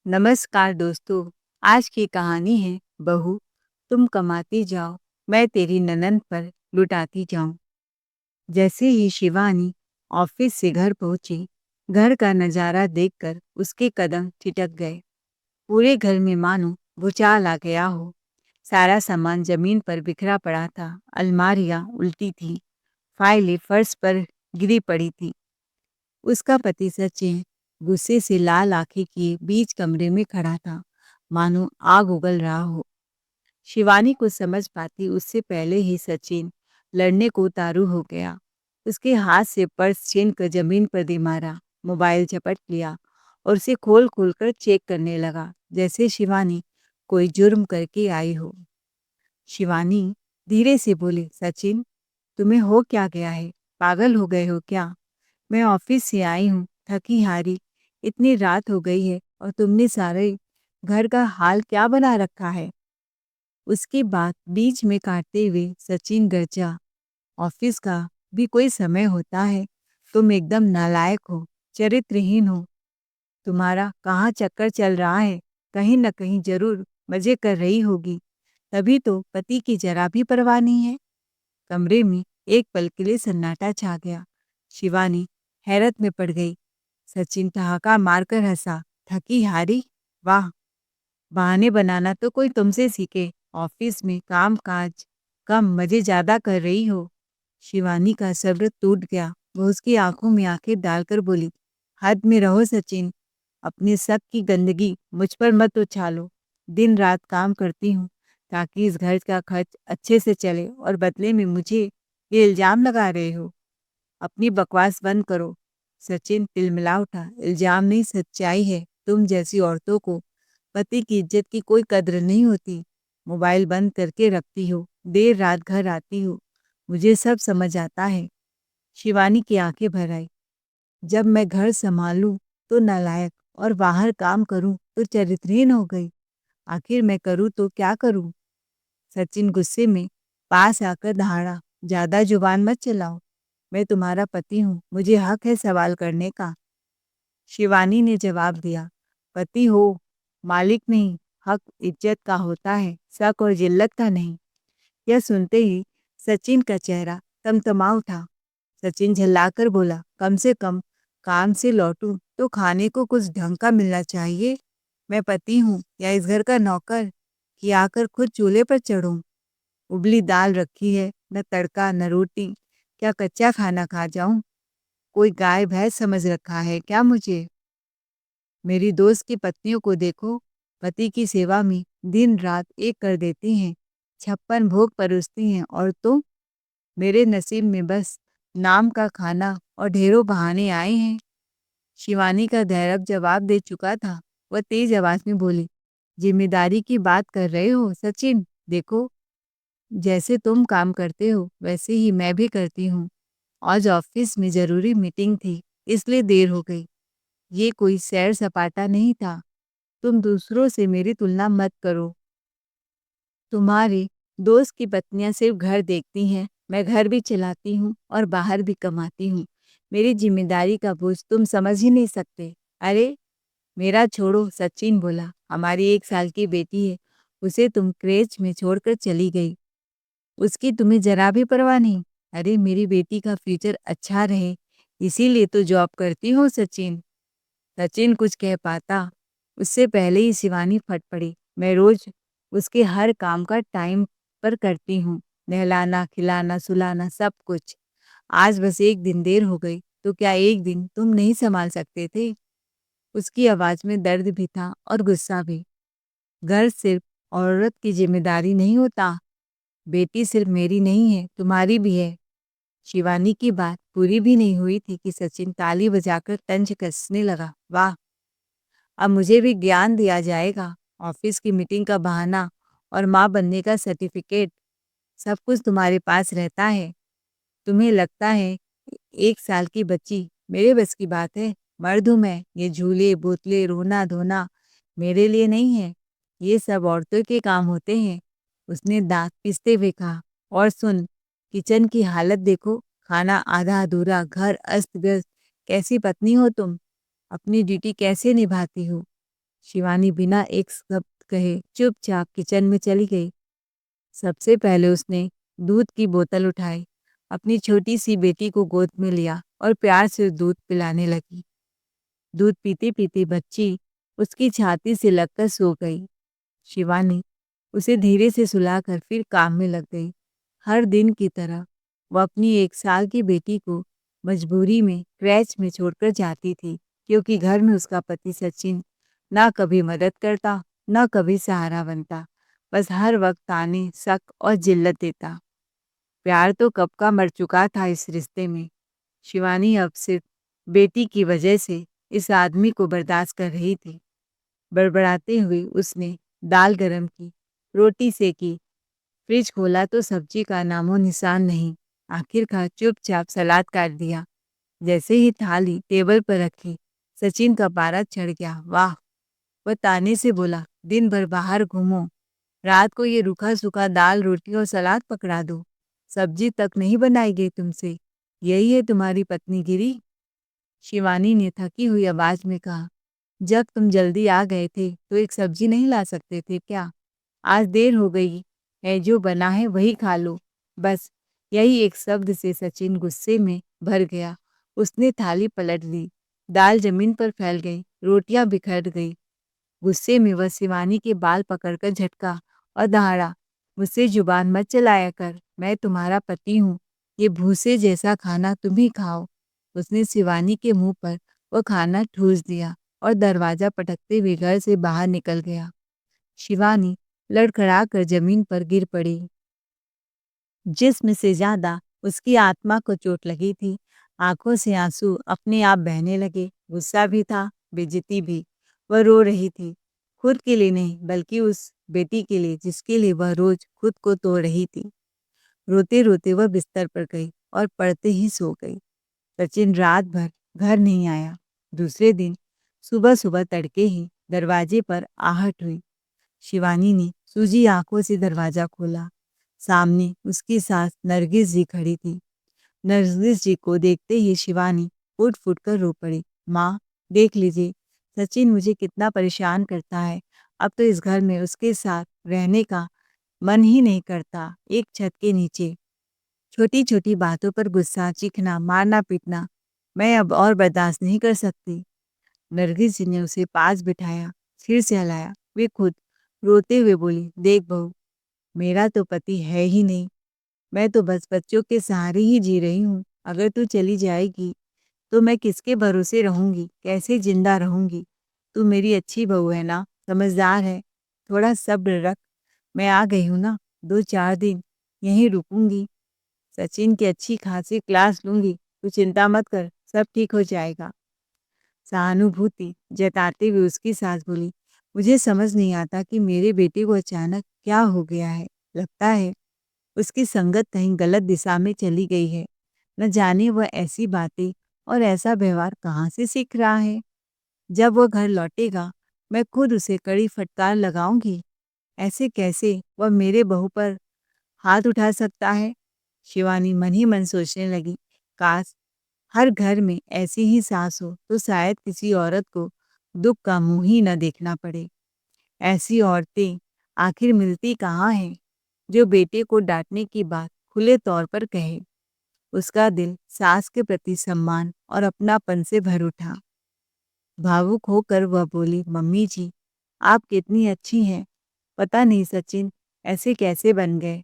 नमस्कार दोस्तों। आज की कहानी है बहू तुम कमाती जाओ, मैं तेरी ननद पर लुटाती जाऊं। जैसे ही शिवानी ऑफिस से घर पहुंची, घर का नजारा देखकर उसके कदम ठिठक गए। पूरे घर में मानो भूचाल आ गया हो। सारा सामान जमीन पर बिखरा पड़ा था, अलमारियां उल्टी थी, फाइलें फर्श पर गिरी पड़ी थी। उसका पति सचिन गुस्से से लाल आंखें किए बीच कमरे में खड़ा था, मानो आग उगल रहा हो। शिवानी को समझ पाती उससे पहले ही सचिन लड़ने को उतारू हो गया। उसके हाथ से पर्स छीन कर जमीन पर दे मारा, मोबाइल झपट लिया और उसे खोल खोल कर चेक करने लगा, जैसे शिवानी कोई जुर्म करके आई हो। शिवानी धीरे से बोली, सचिन तुम्हें हो क्या गया है? पागल हो गए हो क्या? मैं ऑफिस से आई हूँ, थकी हारी। इतनी रात हो गई है और तुमने सारे घर का हाल क्या बना रखा है? उसकी बात बीच में काटते हुए सचिन गरजा, ऑफिस का भी कोई समय होता है? तुम एकदम नालायक हो, चरित्रहीन हो। तुम्हारा कहाँ चक्कर चल रहा है? कहीं न कहीं जरूर मजे कर रही होगी, तभी तो पति की जरा भी परवाह नहीं है। कमरे में एक पल के लिए सन्नाटा छा गया। शिवानी हैरत में पड़ गई। सचिन ठहाका मारकर हंसा, थकी हारी? वाह, बहाने बनाना तो कोई तुमसे सीखे। ऑफिस में काम काज कम, मजे ज्यादा कर रही हो। शिवानी का सब्र टूट गया। वो उसकी आंखों में आंखें डालकर बोली, हद में रहो सचिन, अपने शक की गंदगी मुझ पर मत उछालो। दिन रात काम करती हूँ ताकि इस घर का खर्च अच्छे से चले और बदले में मुझे ये इल्जाम लगा रहे हो। अपनी बकवास बंद करो। सचिन तिलमिला उठा, इल्जाम नहीं, सच्चाई है। तुम जैसी औरतों को पति की इज्जत की कोई कद्र नहीं होती। मोबाइल बंद करके रखती हो, देर रात घर आती हो, मुझे सब समझ आता है। शिवानी की आंखें भर आई। जब मैं घर संभालूं तो नालायक और बाहर काम करूं तो चरित्रहीन हो गई। आखिर मैं करूं तो क्या करूं? सचिन गुस्से में पास आकर दहाड़ा, ज्यादा जुबान मत चलाओ। मैं तुम्हारा पति हूँ, मुझे हक है सवाल करने का। शिवानी ने जवाब दिया, पति हो, मालिक नहीं। हक इज्जत का होता है, शक और जिल्लत का नहीं। यह सुनते ही सचिन का चेहरा तमतमा उठा। सचिन झल्लाकर बोला, कम से कम काम से लौटूं तो खाने को कुछ ढंग का मिलना चाहिए। मैं पति हूँ या इस घर का नौकर कि आकर खुद चूल्हे पर चढ़ूं? उबली दाल रखी है, न तड़का न रोटी। क्या कच्चा खाना खा जाऊं? कोई गाय भैंस समझ रखा है क्या मुझे? मेरी दोस्त की पत्नियों को देखो, पति की सेवा में दिन रात एक कर देती हैं, 56 भोग परोसती हैं, और तुम? मेरे नसीब में बस नाम का खाना और ढेरों बहाने आए हैं। शिवानी का धैर्य जवाब दे चुका था। वह तेज आवाज में बोली, जिम्मेदारी की बात कर रहे हो सचिन? देखो, जैसे तुम काम करते हो वैसे ही मैं भी करती हूँ। आज ऑफिस में जरूरी मीटिंग थी, इसलिए देर हो गई। ये कोई सैर सपाटा नहीं था। तुम दूसरों से मेरी तुलना मत करो। तुम्हारी दोस्त की पत्नियां सिर्फ घर देखती हैं, मैं घर भी चलाती हूँ और बाहर भी कमाती हूँ। मेरी जिम्मेदारी का बोझ तुम समझ ही नहीं सकते। अरे मेरा छोड़ो, सचिन बोला, हमारी 1 साल की बेटी है, उसे तुम क्रेच में छोड़कर चली गई, उसकी तुम्हें जरा भी परवाह नहीं। अरे मेरी बेटी का फ्यूचर अच्छा रहे, इसीलिए तो जॉब करती हूँ सचिन। सचिन कुछ कह पाता उससे पहले ही शिवानी फट पड़ी। मैं रोज उसके हर काम का टाइम पर करती हूँ, नहलाना खिलाना सुलाना सब कुछ। आज बस एक दिन देर हो गई तो क्या एक दिन तुम नहीं संभाल सकते थे? उसकी आवाज में दर्द भी था और गुस्सा भी। घर सिर्फ औरत की जिम्मेदारी नहीं होता, बेटी सिर्फ मेरी नहीं है, तुम्हारी भी है। शिवानी की बात पूरी भी नहीं हुई थी कि सचिन ताली बजाकर तंज कसने लगा, वाह, अब मुझे भी ज्ञान दिया जाएगा। ऑफिस की मीटिंग का बहाना और माँ बनने का सर्टिफिकेट, सब कुछ तुम्हारे पास रहता है। तुम्हें लगता है 1 साल की बच्ची मेरे बस की बात है? मर्द हूं मैं, ये झूले बोतले रोना धोना मेरे लिए नहीं है। ये सब औरतों के काम होते हैं। उसने दांत पीसते हुए कहा। और सुन, किचन की हालत देखो, खाना आधा अधूरा, घर अस्त व्यस्त। कैसी पत्नी हो तुम? अपनी ड्यूटी कैसे निभाती हो? शिवानी बिना एक शब्द कहे चुपचाप किचन में चली गई। सबसे पहले उसने दूध की बोतल उठाई, अपनी छोटी सी बेटी को गोद में लिया और प्यार से दूध पिलाने लगी। दूध पीते पीते बच्ची उसकी छाती से लगकर सो गई। शिवानी उसे धीरे से सुलाकर फिर काम में लग गई। हर दिन की तरह वो अपनी 1 साल की बेटी को मजबूरी में क्रैच में छोड़कर जाती थी, क्योंकि घर में उसका पति सचिन ना कभी मदद करता, ना कभी सहारा बनता, बस हर वक्त ताने, शक और जिल्लत देता। प्यार तो कब का मर चुका था इस रिश्ते में। शिवानी अब सिर्फ बेटी की वजह से इस आदमी को बर्दाश्त कर रही थी। बड़बड़ाते हुए उसने दाल गरम की, रोटी सेकी, फ्रिज खोला तो सब्जी का नामो निशान नहीं। आखिरकार चुपचाप सलाद काट दिया। जैसे ही थाली टेबल पर रखी, सचिन का पारा चढ़ गया। वाह! वह ताने से बोला, दिन भर बाहर घूमो, रात को ये रूखा सूखा दाल रोटी और सलाद पकड़ा दो, सब्जी तक नहीं बनाई गई तुमसे, यही है तुम्हारी पत्नीगिरी? शिवानी ने थकी हुई आवाज में कहा, जब तुम जल्दी आ गए थे तो एक सब्जी नहीं ला सकते थे क्या? आज देर हो गई है, जो बना है वही खा लो। बस यही एक शब्द से सचिन गुस्से में भर गया। उसने थाली पलट दी, दाल जमीन पर फैल गई, रोटियां बिखर गई। गुस्से में वह शिवानी के बाल पकड़कर झटका और दहाड़ा, मुझसे जुबान मत चलाया कर, मैं तुम्हारा पति हूँ, ये भूसे जैसा खाना तुम ही खाओ। उसने शिवानी के मुंह पर वो खाना ठूस दिया और दरवाजा पटकते हुए घर से बाहर निकल गया। शिवानी लड़खड़ा कर जमीन पर गिर पड़ी। जिस्म से ज्यादा उसकी आत्मा को चोट लगी थी। आंखों से आंसू अपने आप बहने लगे। गुस्सा भी था, बेइज्जती भी। वह रो रही थी, खुद के लिए नहीं बल्कि उस बेटी के लिए जिसके लिए वह रोज खुद को तोड़ रही थी। रोते रोते वह बिस्तर पर गई और पड़ते ही सो गई। सचिन रात भर घर नहीं आया। दूसरे दिन सुबह सुबह तड़के ही दरवाजे पर आहट हुई। शिवानी ने सूजी आंखों से दरवाजा खोला। सामने उसकी सास नरगिस जी खड़ी थी। नरगिस जी को देखते ही शिवानी फूट फूट कर रो पड़ी। माँ, देख लीजिए, सचिन मुझे कितना परेशान करता है। अब तो इस घर में उसके साथ रहने का मन ही नहीं करता। एक छत के नीचे छोटी छोटी बातों पर गुस्सा, चीखना, मारना पीटना मैं अब और बर्दाश्त नहीं कर सकती। नरगिस जी ने उसे पास बिठाया, सिर से हिलाया। वे खुद रोते हुए बोली, देख बहू, मेरा तो पति है ही नहीं, मैं तो बस बच्चों के सहारे ही जी रही हूँ। अगर तू चली जाएगी तो मैं किसके भरोसे रहूंगी, कैसे जिंदा रहूंगी? तू मेरी अच्छी बहू है ना, समझदार है, थोड़ा सब्र रख। मैं आ गई हूँ ना, 2-4 दिन यहीं रुकूंगी, सचिन की अच्छी खासी क्लास लूंगी, तू चिंता मत कर, सब ठीक हो जाएगा। सहानुभूति जताते हुए उसकी सास बोली, मुझे समझ नहीं आता कि मेरे बेटे को अचानक क्या हो गया है। लगता है उसकी संगत कहीं गलत दिशा में चली गई है। न जाने वह ऐसी बातें और ऐसा व्यवहार कहाँ से सीख रहा है। जब वह घर लौटेगा मैं खुद उसे कड़ी फटकार लगाऊंगी। ऐसे कैसे वह मेरे बहू पर हाथ उठा सकता है? शिवानी मन ही मन सोचने लगी, काश हर घर में ऐसी ही सास हो तो शायद किसी औरत को दुख का मुंह ही न देखना पड़े। ऐसी औरतें आखिर मिलती कहाँ हैं जो बेटे को डांटने की बात खुले तौर पर कहे। उसका दिल सास के प्रति सम्मान और अपनापन से भर उठा। भावुक होकर वह बोली, मम्मी जी, आप कितनी अच्छी हैं, पता नहीं सचिन ऐसे कैसे बन गए।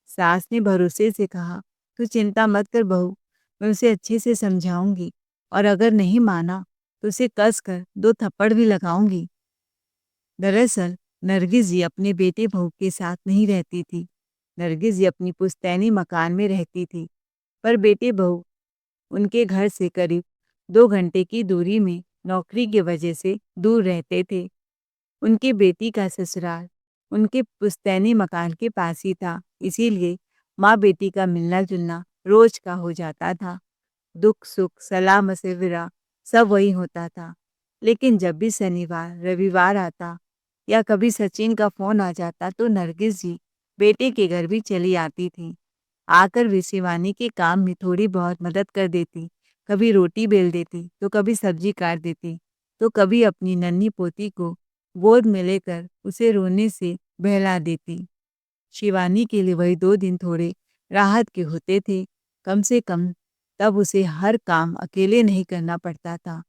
सास ने भरोसे से कहा, तू चिंता मत कर बहू, मैं उसे अच्छे से समझाऊंगी और अगर नहीं माना तो उसे कस कर 2 थप्पड़ भी लगाऊंगी। दरअसल नरगिस जी अपने बेटे बहू के साथ नहीं रहती थी। नरगिस जी अपनी पुश्तैनी मकान में रहती थी, पर बेटे बहू उनके घर से करीब 2 घंटे की दूरी में नौकरी की वजह से दूर रहते थे। उनकी बेटी का ससुराल उनके पुश्तैनी मकान के पास ही था, इसीलिए माँ बेटी का मिलना जुलना रोज का हो जाता था। दुख सुख सलाह मशविरा सब वही होता था। लेकिन जब भी शनिवार रविवार आता या कभी सचिन का फोन आ जाता तो नरगिस जी बेटे के घर भी चली आती थी। आकर वे शिवानी के काम में थोड़ी बहुत मदद कर देती, कभी रोटी बेल देती तो कभी सब्जी काट देती, तो कभी अपनी नन्ही पोती को गोद में लेकर उसे रोने से बहला देती। शिवानी के लिए वही 2 दिन थोड़े राहत के होते थे। कम से कम तब उसे हर काम अकेले नहीं करना पड़ता था।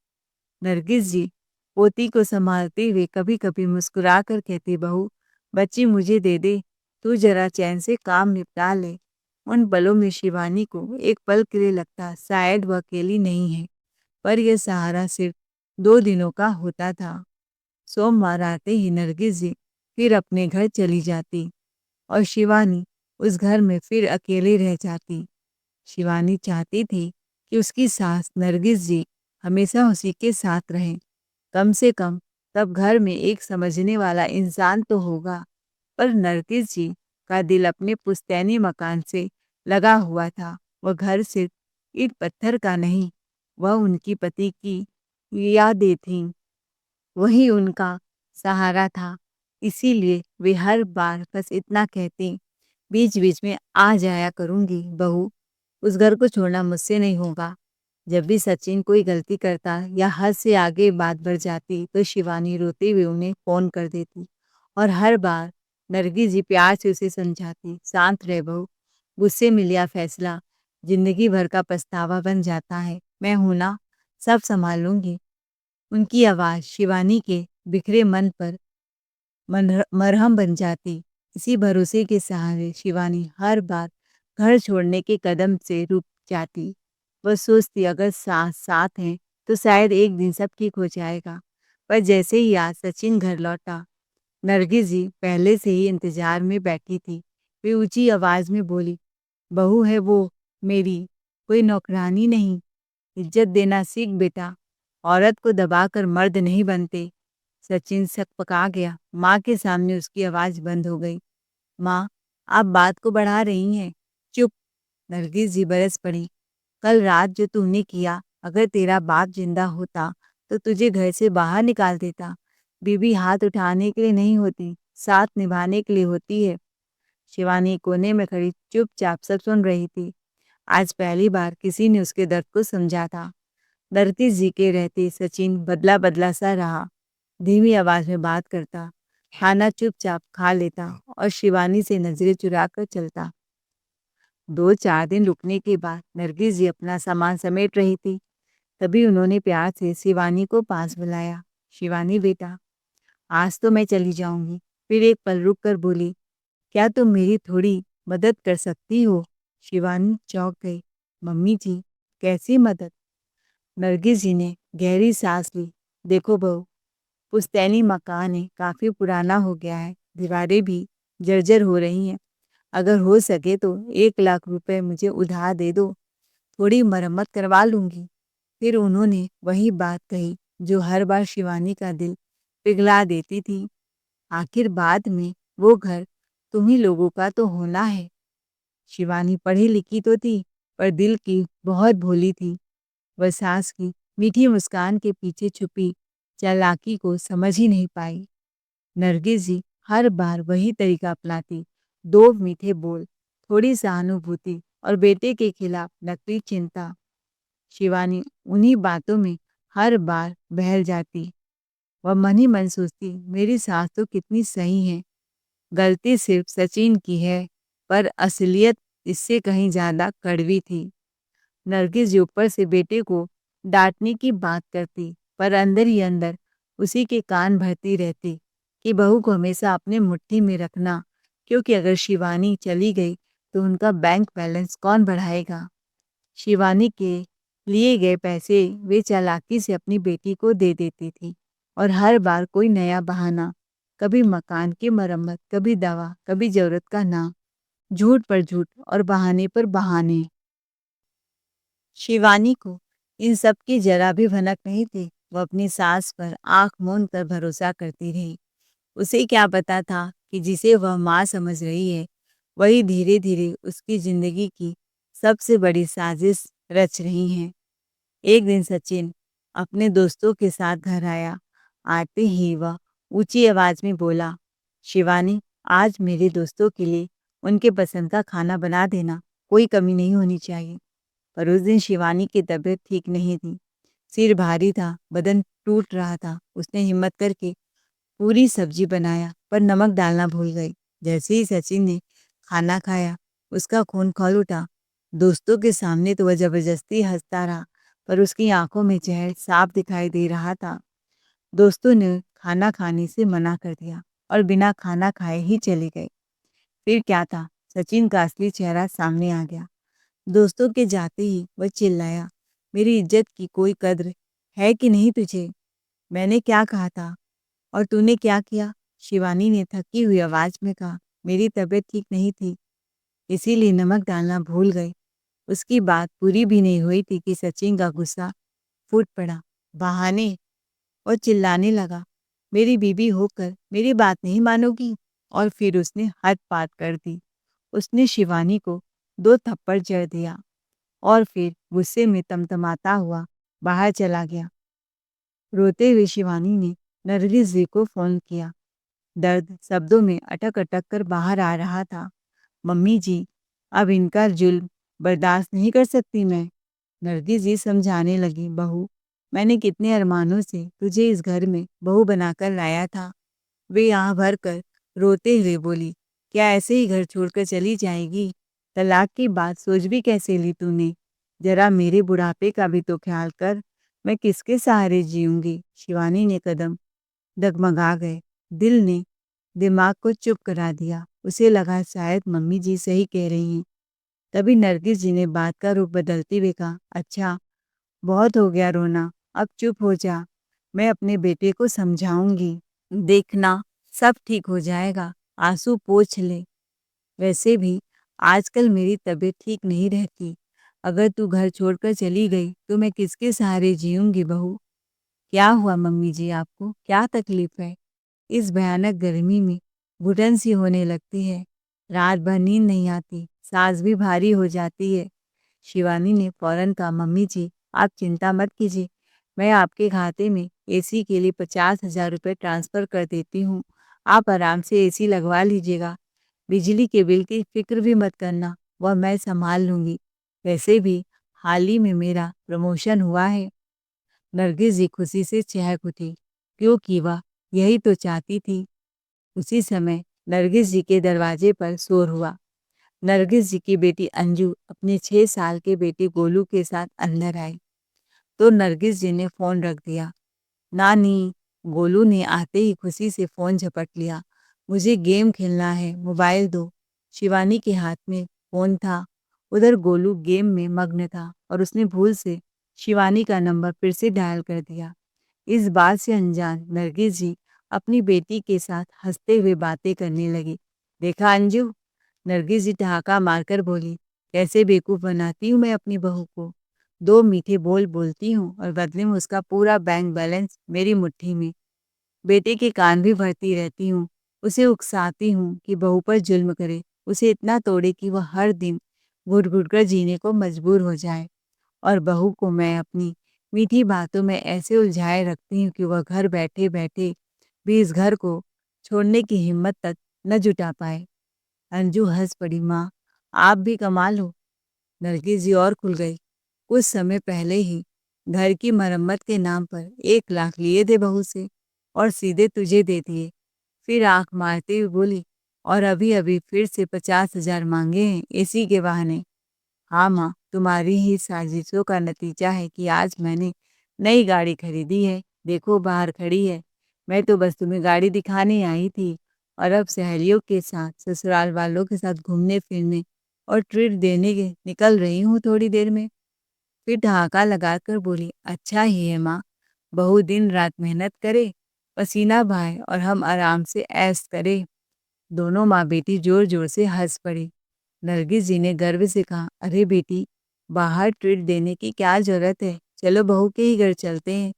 नरगिस जी पोती को संभालते हुए कभी-कभी मुस्कुरा कर कहती, बहू, बच्ची मुझे दे दे, तू जरा चैन से काम निपटा ले। उन पलों में शिवानी को एक पल के लिए लगता शायद वह अकेली नहीं है, पर यह सहारा सिर्फ 2 दिनों का होता था। सोमवार आते ही नरगिस जी फिर अपने घर चली जाती और शिवानी उस घर में फिर अकेली रह जाती। शिवानी चाहती थी कि उसकी सास नरगिस जी हमेशा उसी के साथ रहें। कम से कम तब घर में एक समझने वाला इंसान तो होगा। पर नरगिस जी का दिल अपने पुश्तैनी मकान से लगा हुआ था। वह घर सिर्फ ईंट पत्थर का नहीं, वह उनकी पति की यादें थीं। वही उनका सहारा था। इसीलिए वे हर बार बस इतना कहती, बीच-बीच में आ जाया करूँगी बहू, उस घर को छोड़ना मुझसे नहीं होगा। जब भी सचिन कोई गलती करता या हद से आगे बात बढ़ जाती तो शिवानी रोते हुए उन्हें फ़ोन कर देती और हर बार नरगिस जी प्यार से उसे समझाती, शांत रह बहू, गुस्से में लिया फैसला ज़िंदगी भर का पछतावा बन जाता है। मैं हूं ना, सब संभाल लूँगी। उनकी आवाज़ शिवानी के बिखरे मन पर मरहम बन जाती। इसी भरोसे के सहारे शिवानी हर बार घर छोड़ने के कदम से रुक जाती। वह सोचती, अगर सास साथ हैं तो शायद एक दिन सब ठीक हो जाएगा। पर जैसे ही आज सचिन घर लौटा, नरगिस जी पहले से ही इंतजार में बैठी थी। वे ऊंची आवाज में बोली, बहू है वो मेरी, कोई नौकरानी नहीं। इज्जत देना सीख बेटा, औरत को दबाकर मर्द नहीं बनते। सचिन सकपका गया। माँ के सामने उसकी आवाज़ बंद हो गई। माँ, आप बात को बढ़ा रही हैं। चुप, नरगिस जी बरस पड़ी। कल रात जो तूने किया, अगर तेरा बाप जिंदा होता तो तुझे घर से बाहर निकाल देता। बीवी हाथ उठाने के लिए नहीं होती, साथ निभाने के लिए होती है। शिवानी कोने में खड़ी चुपचाप सब सुन रही थी। आज पहली बार किसी ने उसके दर्द को समझा था। नरगिस जी के रहते सचिन बदला बदला सा रहा। धीमी आवाज में बात करता, खाना चुपचाप खा लेता और शिवानी से नजरें चुरा कर चलता। 2-4 दिन रुकने के बाद नरगिस जी अपना सामान समेट रही थी। तभी उन्होंने प्यार से शिवानी को पास बुलाया। शिवानी बेटा, आज तो मैं चली जाऊंगी। फिर एक पल रुक कर बोली, क्या तुम मेरी थोड़ी मदद कर सकती हो? शिवानी चौंक गई। मम्मी जी, कैसी मदद? नरगिस जी ने गहरी सांस ली। देखो बहू, पुश्तैनी मकान है, काफ़ी पुराना हो गया है, दीवारें भी जर्जर हो रही हैं। अगर हो सके तो 1 लाख रुपए मुझे उधार दे दो, थोड़ी मरम्मत करवा लूँगी। फिर उन्होंने वही बात कही जो हर बार शिवानी का दिल पिघला देती थी। आखिर बाद में वो घर तुम्ही लोगों का तो होना है। शिवानी पढ़ी लिखी तो थी, पर दिल की बहुत भोली थी। वह सास की मीठी मुस्कान के पीछे छुपी चालाकी को समझ ही नहीं पाई। नरगिस जी हर बार वही तरीका अपनाती, 2 मीठे बोल, थोड़ी सहानुभूति और बेटे के खिलाफ नकली चिंता। शिवानी उन्हीं बातों में हर बार बहल जाती। वह मन ही मन सोचती, मेरी सास तो कितनी सही है, गलती सिर्फ सचिन की है, पर असलियत इससे कहीं ज़्यादा कड़वी थी। नरगिस जी ऊपर से बेटे को डांटने की बात करती, पर अंदर ही अंदर उसी के कान भरती रहती कि बहू को हमेशा अपने मुट्ठी में रखना, क्योंकि अगर शिवानी चली गई तो उनका बैंक बैलेंस कौन बढ़ाएगा। शिवानी के लिए गए पैसे वे चालाकी से अपनी बेटी को दे देती थी और हर बार कोई नया बहाना, कभी मकान की मरम्मत, कभी दवा, कभी जरूरत का नाम, झूठ पर झूठ और बहाने पर बहाने। शिवानी को इन सब की जरा भी भनक नहीं थी। वह अपनी सास पर आंख मूंद कर भरोसा करती रही। उसे क्या पता था कि जिसे वह माँ समझ रही है, वही धीरे धीरे उसकी जिंदगी की सबसे बड़ी साजिश रच रही हैं। एक दिन सचिन अपने दोस्तों के साथ घर आया। आते ही वह ऊंची आवाज में बोला, शिवानी, आज मेरे दोस्तों के लिए उनके पसंद का खाना बना देना, कोई कमी नहीं होनी चाहिए। पर उस दिन शिवानी की तबीयत ठीक नहीं थी। सिर भारी था, बदन टूट रहा था। उसने हिम्मत करके पूरी सब्जी बनाया पर नमक डालना भूल गई। जैसे ही सचिन ने खाना खाया, उसका खून खौल उठा। दोस्तों के सामने तो वह जबरदस्ती हंसता रहा, पर उसकी आंखों में जहर साफ दिखाई दे रहा था। दोस्तों ने खाना खाने से मना कर दिया और बिना खाना खाए ही चले गए। फिर क्या था, सचिन का असली चेहरा सामने आ गया। दोस्तों के जाते ही वह चिल्लाया, मेरी इज्जत की कोई कद्र है कि नहीं तुझे? मैंने क्या कहा था और तूने क्या किया? शिवानी ने थकी हुई आवाज में कहा, मेरी तबीयत ठीक नहीं थी, इसीलिए नमक डालना भूल गई। उसकी बात पूरी भी नहीं हुई थी कि सचिन का गुस्सा फूट पड़ा। बहाने, और चिल्लाने लगा, मेरी बीवी होकर मेरी बात नहीं मानोगी? और फिर उसने हद पात कर दी। उसने शिवानी को 2 थप्पड़ जड़ दिया और फिर गुस्से में तमतमाता हुआ बाहर चला गया। रोते हुए शिवानी ने नरगिस जी को फोन किया। दर्द शब्दों में अटक अटक कर बाहर आ रहा था। मम्मी जी, अब इनका जुल्म बर्दाश्त नहीं कर सकती मैं। नरगिस जी समझाने लगी, बहू, मैंने कितने अरमानों से तुझे इस घर में बहू बनाकर लाया था। वे आह भर कर रोते हुए बोली, क्या ऐसे ही घर छोड़कर चली जाएगी? तलाक की बात सोच भी कैसे ली तूने? जरा मेरे बुढ़ापे का भी तो ख्याल कर, मैं किसके सहारे जीऊंगी? शिवानी ने कदम डगमगा गए। दिल ने दिमाग को चुप करा दिया। उसे लगा शायद मम्मी जी सही कह रही हैं। तभी नरगिस जी ने बात का रुख बदलते हुए कहा, अच्छा, बहुत हो गया रोना, अब चुप हो जा। मैं अपने बेटे को समझाऊंगी। देखना, सब ठीक हो जाएगा। आंसू पोंछ ले। वैसे भी आजकल मेरी तबीयत ठीक नहीं रहती। अगर तू घर छोड़कर चली गई तो मैं किसके सहारे जीऊंगी बहू? क्या हुआ मम्मी जी आपको? क्या तकलीफ है? इस भयानक गर्मी में घुटन सी होने लगती है। रात भर नींद नहीं आती, सांस भी भारी हो जाती है। शिवानी ने फौरन कहा, मम्मी जी आप चिंता मत कीजिए, मैं आपके खाते में एसी के लिए 50,000 रुपये ट्रांसफ़र कर देती हूँ। आप आराम से एसी लगवा लीजिएगा। बिजली के बिल की फिक्र भी मत करना, वह मैं संभाल लूँगी। वैसे भी हाल ही में मेरा प्रमोशन हुआ है। नरगिस जी खुशी से चहक उठी, क्योंकि वह यही तो चाहती थी। उसी समय नरगिस जी के दरवाजे पर शोर हुआ। नरगिस जी की बेटी अंजू अपने 6 साल के बेटे गोलू के साथ अंदर आई तो नरगिस जी ने फ़ोन रख दिया। नानी, गोलू ने आते ही खुशी से फ़ोन झपट लिया। मुझे गेम खेलना है, मोबाइल दो। शिवानी के हाथ में फ़ोन था। उधर गोलू गेम में मग्न था और उसने भूल से शिवानी का नंबर फिर से डायल कर दिया। इस बात से अनजान नरगिस जी अपनी बेटी के साथ हंसते हुए बातें करने लगी। देखा अंजू, नरगिस जी ठहाका मारकर बोली, कैसे बेवकूफ़ बनाती हूँ मैं अपनी बहू को। 2 मीठे बोल बोलती हूँ और बदले में उसका पूरा बैंक बैलेंस मेरी मुट्ठी में। बेटे के कान भी भरती रहती हूँ, उसे उकसाती हूँ कि बहू पर जुल्म करे, उसे इतना तोड़े कि वह हर दिन घुट-घुट कर जीने को मजबूर हो जाए। और बहू को मैं अपनी मीठी बातों में ऐसे उलझाए रखती हूँ कि वह घर बैठे-बैठे भी इस घर को छोड़ने की हिम्मत तक न जुटा पाए। अंजू हँस पड़ी, माँ, आप भी कमाल हो। नरगिस जी और खुल गई। कुछ समय पहले ही घर की मरम्मत के नाम पर 1 लाख लिए थे बहू से और सीधे तुझे दे दिए। फिर आंख मारते हुए बोली, और अभी-अभी फिर से 50,000 मांगे हैं एसी के बहाने। हाँ माँ, तुम्हारी ही साजिशों का नतीजा है कि आज मैंने नई गाड़ी खरीदी है। देखो बाहर खड़ी है। मैं तो बस तुम्हें गाड़ी दिखाने आई थी और अब सहेलियों के साथ, ससुराल वालों के साथ घूमने-फिरने और ट्रीट देने के निकल रही हूँ थोड़ी देर में। फिर ठहाका लगाकर बोली, अच्छा ही है माँ, बहू दिन रात मेहनत करे, पसीना बहाए और हम आराम से ऐश करें। दोनों माँ बेटी जोर-जोर से हँस पड़ी। नरगिस जी ने गर्व से कहा, अरे बेटी, बाहर ट्रीट देने की क्या ज़रूरत है? चलो बहू के ही घर चलते हैं।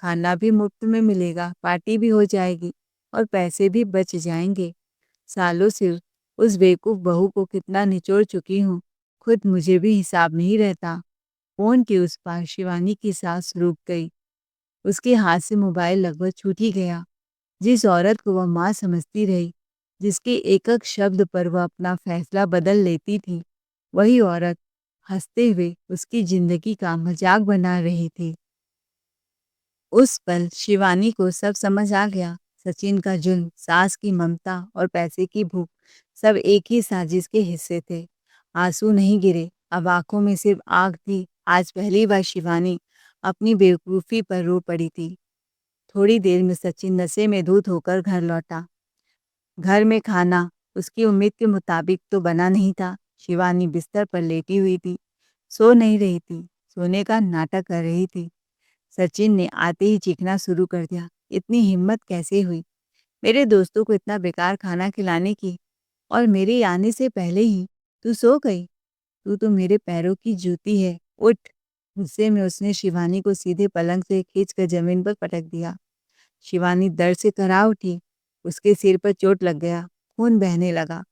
खाना भी मुफ्त में मिलेगा, पार्टी भी हो जाएगी और पैसे भी बच जाएंगे। सालों से उस बेवकूफ़ बहू को कितना निचोड़ चुकी हूँ, खुद मुझे भी हिसाब नहीं रहता। फ़ोन के उस पार शिवानी की सांस रुक गई। उसके हाथ से मोबाइल लगभग छूट ही गया। जिस औरत को वह माँ समझती रही, जिसके एक-एक शब्द पर वह अपना फैसला बदल लेती थी, वही औरत हंसते हुए उसकी जिंदगी का मजाक बना रही थी। उस पल शिवानी को सब समझ आ गया। सचिन का जुल्म, सास की ममता और पैसे की भूख सब एक ही साजिश के हिस्से थे। आंसू नहीं गिरे, अब आंखों में सिर्फ आग थी। आज पहली बार शिवानी अपनी बेवकूफ़ी पर रो पड़ी थी। थोड़ी देर में सचिन नशे में धुत होकर घर लौटा। घर में खाना उसकी उम्मीद के मुताबिक तो बना नहीं था। शिवानी बिस्तर पर लेटी हुई थी, सो नहीं रही थी, सोने का नाटक कर रही थी। सचिन ने आते ही चीखना शुरू कर दिया, इतनी हिम्मत कैसे हुई मेरे दोस्तों को इतना बेकार खाना खिलाने की, और मेरे आने से पहले ही तू सो गई। तू तो मेरे पैरों की जूती है, उठ। गुस्से में उसने शिवानी को सीधे पलंग से खींचकर जमीन पर पटक दिया। शिवानी दर्द से कराह उठी, उसके सिर पर चोट लग गया, खून बहने लगा।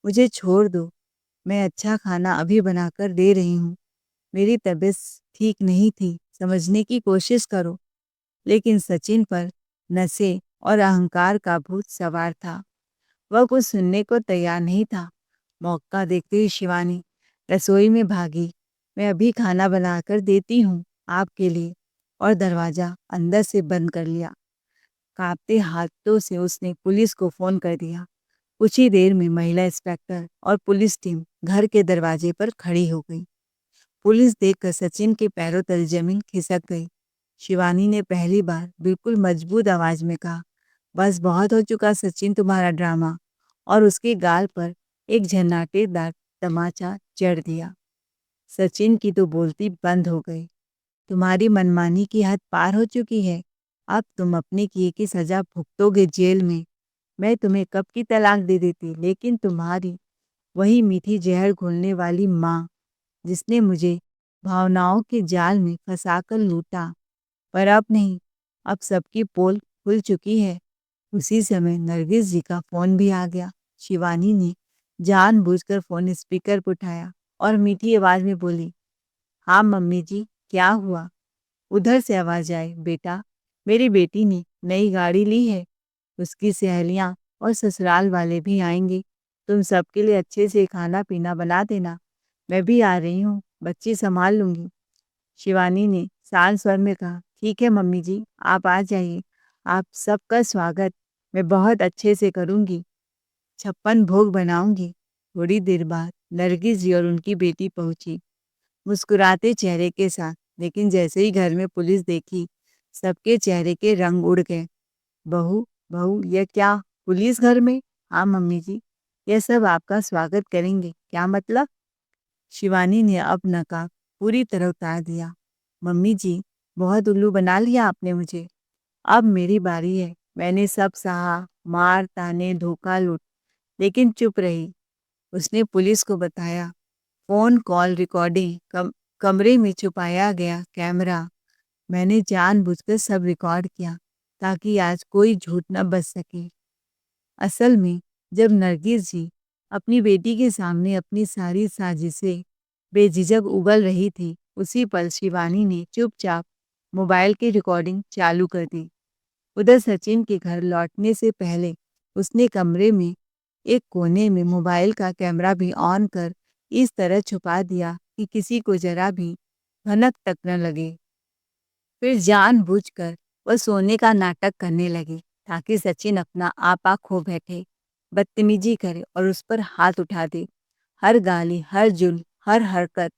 मुझे छोड़ दो, मैं अच्छा खाना अभी बनाकर दे रही हूँ। मेरी तबीयत ठीक नहीं थी, समझने की कोशिश करो। लेकिन सचिन पर नशे और अहंकार का भूत सवार था। वह कुछ सुनने को तैयार नहीं था। मौका देखते ही शिवानी रसोई में भागी। मैं अभी खाना बनाकर देती हूँ आपके लिए, और दरवाजा अंदर से बंद कर लिया। कांपते हाथों से उसने पुलिस को फोन कर दिया। कुछ ही देर में महिला इंस्पेक्टर और पुलिस टीम घर के दरवाजे पर खड़ी हो गई। पुलिस देखकर सचिन के पैरों तले जमीन खिसक गई। शिवानी ने पहली बार बिल्कुल मजबूत आवाज में कहा, बस बहुत हो चुका सचिन तुम्हारा ड्रामा, और उसके गाल पर एक झन्नाटेदार तमाचा जड़ दिया। सचिन की तो बोलती बंद हो गई। तुम्हारी मनमानी की हद पार हो चुकी है। अब तुम अपने किए की सजा भुगतोगे जेल में। मैं तुम्हें कब की तलाक दे देती, लेकिन तुम्हारी वही मीठी जहर घोलने वाली माँ, जिसने मुझे भावनाओं के जाल में फंसाकर लूटा। पर अब नहीं, अब सबकी पोल खुल चुकी है। उसी समय नरगिस जी का फोन भी आ गया। शिवानी ने जानबूझकर फोन स्पीकर पर उठाया और मीठी आवाज में बोली, हाँ मम्मी जी, क्या हुआ? उधर से आवाज आई, बेटा, मेरी बेटी ने नई गाड़ी ली है, उसकी सहेलियां और ससुराल वाले भी आएंगे। तुम सबके लिए अच्छे से खाना पीना बना देना। मैं भी आ रही हूँ, बच्ची संभाल लूंगी। शिवानी ने शांत स्वर में कहा, ठीक है मम्मी जी, आप आ जाइए। आप सबका स्वागत मैं बहुत अच्छे से करूंगी, 56 भोग बनाऊंगी। थोड़ी देर बाद नरगिस जी और उनकी बेटी पहुंची, मुस्कुराते चेहरे के साथ। लेकिन जैसे ही घर में पुलिस देखी, सबके चेहरे के रंग उड़ गए। बहू, बहू, यह क्या, पुलिस घर में? हाँ मम्मी जी, यह सब आपका स्वागत करेंगे। क्या मतलब? शिवानी ने अब नकाब पूरी तरह उतार दिया। मम्मी जी, बहुत उल्लू बना लिया आपने मुझे। अब मेरी बारी है। मैंने सब सहा, मार, ताने, धोखा, लूट, लेकिन चुप रही। उसने पुलिस को बताया। फोन कॉल रिकॉर्डिंग, कमरे में छुपाया गया कैमरा, मैंने जानबूझकर सब रिकॉर्ड किया, ताकि आज कोई झूठ न बच सके। असल में जब नरगिस जी अपनी बेटी के सामने अपनी सारी साजिशें बेझिझक उगल रही थी, उसी पल शिवानी ने चुपचाप मोबाइल की रिकॉर्डिंग चालू कर दी। उधर सचिन के घर लौटने से पहले उसने कमरे में एक कोने में मोबाइल का कैमरा भी ऑन कर इस तरह छुपा दिया कि किसी को जरा भी भनक तक न लगे। फिर जानबूझकर वह सोने का नाटक करने लगी, ताकि सचिन अपना आपा खो बैठे, बदतमीजी करे और उस पर हाथ उठा दे। हर गाली, हर जुल्म, हर हरकत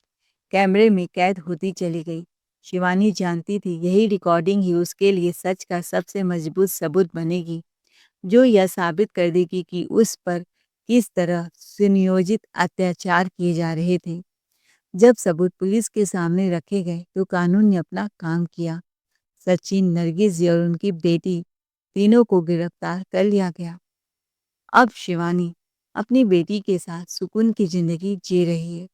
कैमरे में कैद होती चली गई। शिवानी जानती थी यही रिकॉर्डिंग ही उसके लिए सच का सबसे मजबूत सबूत बनेगी, जो यह साबित कर देगी कि उस पर किस तरह सुनियोजित अत्याचार किए जा रहे थे। जब सबूत पुलिस के सामने रखे गए तो कानून ने अपना काम किया। सचिन, नरगिस और उनकी बेटी तीनों को गिरफ्तार कर लिया गया। अब शिवानी अपनी बेटी के साथ सुकून की जिंदगी जी रही है।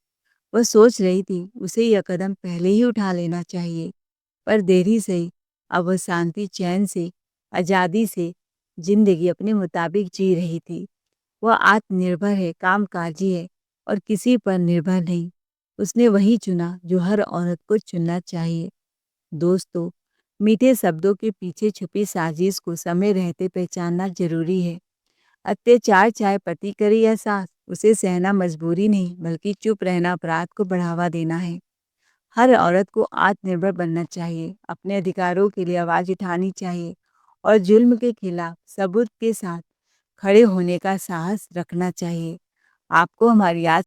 वह सोच रही थी उसे यह कदम पहले ही उठा लेना चाहिए, पर देरी से ही अब वह शांति, चैन से, आज़ादी से जिंदगी अपने मुताबिक जी रही थी। वह आत्मनिर्भर है, कामकाजी है और किसी पर निर्भर नहीं। उसने वही चुना जो हर औरत को चुनना चाहिए। दोस्तों, मीठे शब्दों के पीछे छुपी साजिश को समय रहते पहचानना जरूरी है। अत्याचार चाहे पति करे या सास, उसे सहना मजबूरी नहीं, बल्कि चुप रहना अपराध को बढ़ावा देना है। हर औरत को आत्मनिर्भर बनना चाहिए, अपने अधिकारों के लिए आवाज उठानी चाहिए और जुल्म के खिलाफ सबूत के साथ खड़े होने का साहस रखना चाहिए। आपको हमारी आज